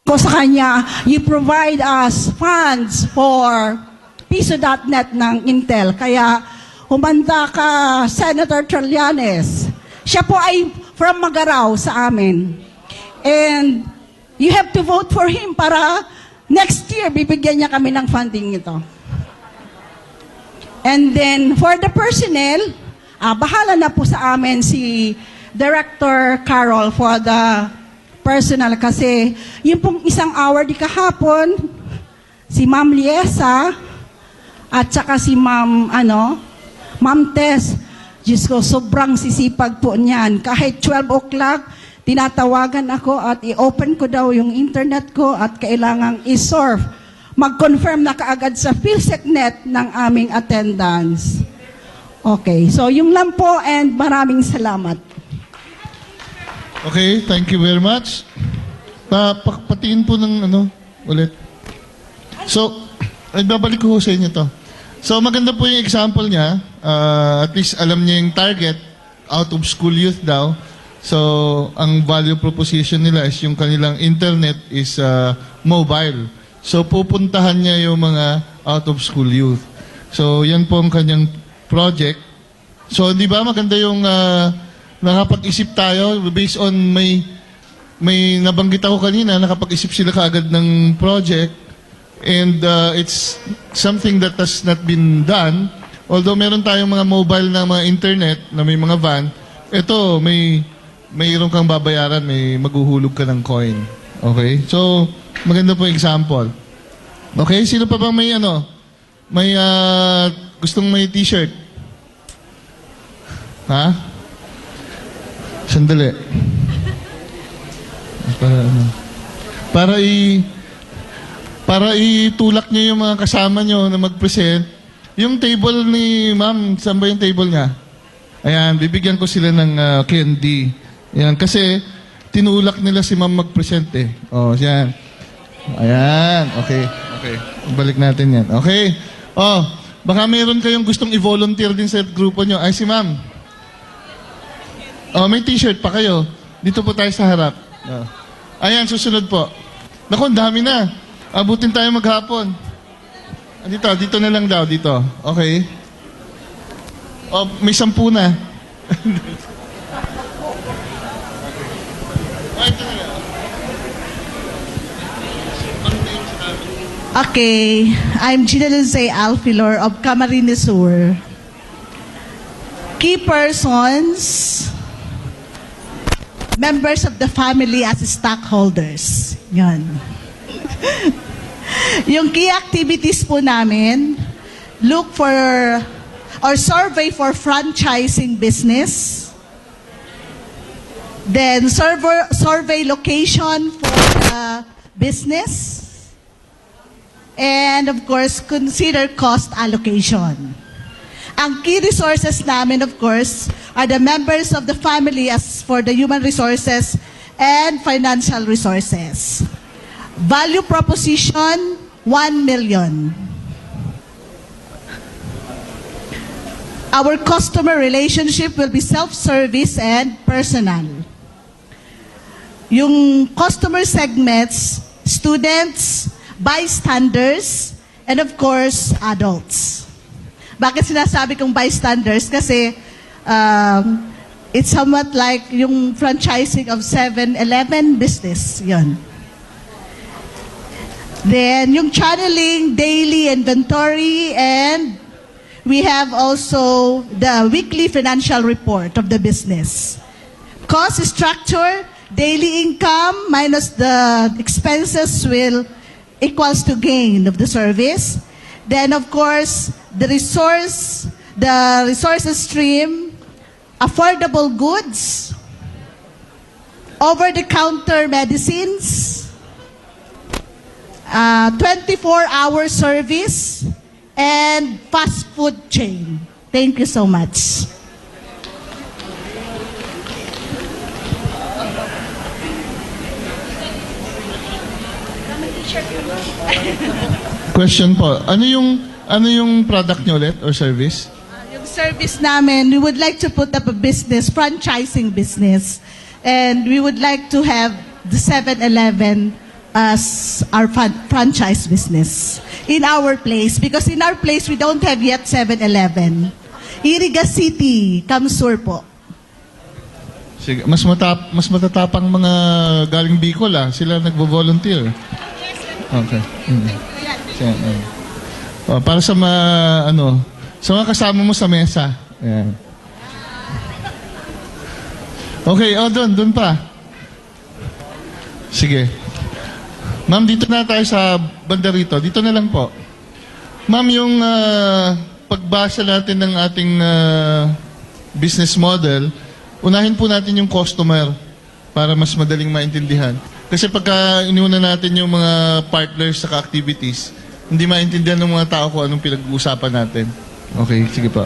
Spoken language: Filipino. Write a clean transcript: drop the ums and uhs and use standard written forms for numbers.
ko sa kanya, you provide us funds for piso.net ng Intel. Kaya humanda ka, Senator Trillanes. Siya po ay from Magaraw sa amin. And you have to vote for him para next year bibigyan niya kami ng funding ito. And then for the personnel, bahala na po sa amin si Director Carol for the personal kasi yung pong isang hour di kahapon, si Ma'am Liesa at saka si Ma'am Tess, Diyos ko, sobrang sisipag po niyan. Kahit 12 o'clock, tinatawagan ako at i-open ko daw yung internet ko at kailangang i-surf. Mag-confirm na kaagad sa PhilSecNet ng aming attendance. Okay, so yung lang po and maraming salamat. Okay, thank you very much. Patiin po ng ulit. So, babalik ko sa inyo to. So, maganda po yung example niya. At least alam niya yung target, out of school youth daw. So, ang value proposition nila is yung kanilang internet is mobile. So, pupuntahan niya yung mga out of school youth. So, yan po ang kanyang project. So, di ba maganda yung nakapag-isip tayo based on may nabanggit ako kanina, nakapag-isip sila kaagad ng project and it's something that has not been done. Although meron tayong mga mobile na mga internet na may mga van, ito mayroon kang babayaran, may maghuhulog ka ng coin. Okay? So, maganda po example. Okay? Sino pa bang may gustong may t-shirt? Ha? Sandali. Para itulak niyo yung mga kasama niyo na mag-present. Yung table ni ma'am, saan ba yung table niya? Ayan, bibigyan ko sila ng candy. Ayan, kasi tinulak nila si ma'am mag-present eh. Oh, yan. Ayan, okay. Okay, balik natin yan. Okay. Oh, baka meron kayong gustong i-volunteer din sa grupo niyo. Ay, si ma'am. Oh, may t-shirt pa kayo. Dito po tayo sa harap. Oh. Ayan, susunod po. Naku, dami na. Abutin tayo maghapon. Dito na lang daw, dito. Okay. Oh, may 10 na. Okay, I'm Gina Lizay Alfilor of Camarines Sur. Key persons, members of the family as stockholders. Yan. Yung key activities po namin, look for or survey for franchising business. Then survey location for the business. And of course, consider cost allocation. Ang key resources namin, of course, are the members of the family as for the human resources and financial resources. Value proposition, 1 million. Our customer relationship will be self-service and personal. Yung customer segments, students, bystanders, and of course, adults. Bakit sinasabi kong bystanders? Kasi it's somewhat like yung franchising of 7-Eleven business. Yun. Then, yung channeling, daily inventory, and we have also the weekly financial report of the business. Cost structure, daily income minus the expenses will equals to gain of the service. Then, of course, the resources stream, affordable goods, over-the-counter medicines, 24-hour service, and fast food chain. Thank you so much. Question po. Ano yung product niyo ulit or service? Yung service namin, we would like to put up a business, franchising business. And we would like to have the 7-Eleven as our franchise business in our place, because in our place we don't have yet 7-Eleven. Iriga City, Kamsur po. Sige, mas matatapang mga galing Bicol sila nagvo-volunteer. Okay. Sige, para sa sa mga kasama mo sa mesa. Ayan. Okay, doon pa. Sige. Ma'am, dito na tayo sa banda rito. Dito na lang po. Ma'am, yung pagbasa natin ng ating business model, unahin po natin yung customer para mas madaling maintindihan. Kasi pagka iniuna natin yung mga partners sa activities, hindi maintindihan ng mga tao kung anong pinag-uusapan natin. Okay, sige po.